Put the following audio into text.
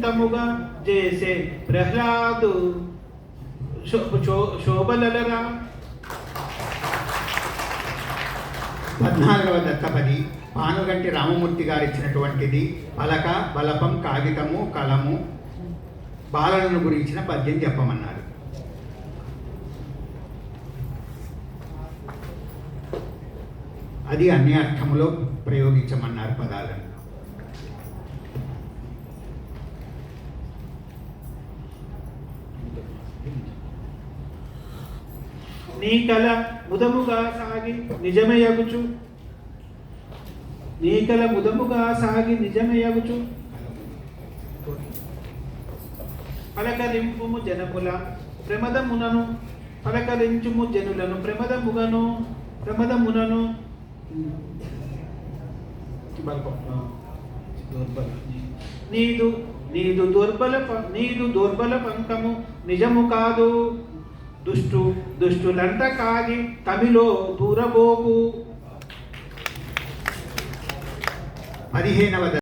సొంతముగా చేసే ప్రహ్లాదు శోభలరా. 14వ దత్తపది పానుగంటి రామమూర్తి గారు ఇచ్చినటువంటిది. పలక, బలపం, కాగితము, కలము, బాలలను గురించిన పద్యం చెప్పమన్నారు. అది అన్ని అర్థములో ప్రయోగించమన్నారు పదాలను. నీ కల ముదముగా సాగి నిజమయగుచు, నీ కల ముదముగా సాగి నిజమయగుచు, పలకరింపుము జనముల ప్రమదమునను, పలకరించుము జనులను ప్రమదమునను నీదు దుర్బల పంకము నిజము కాదు, దుష్టులంట కాగి తమిలో దూరబోకు. 15వ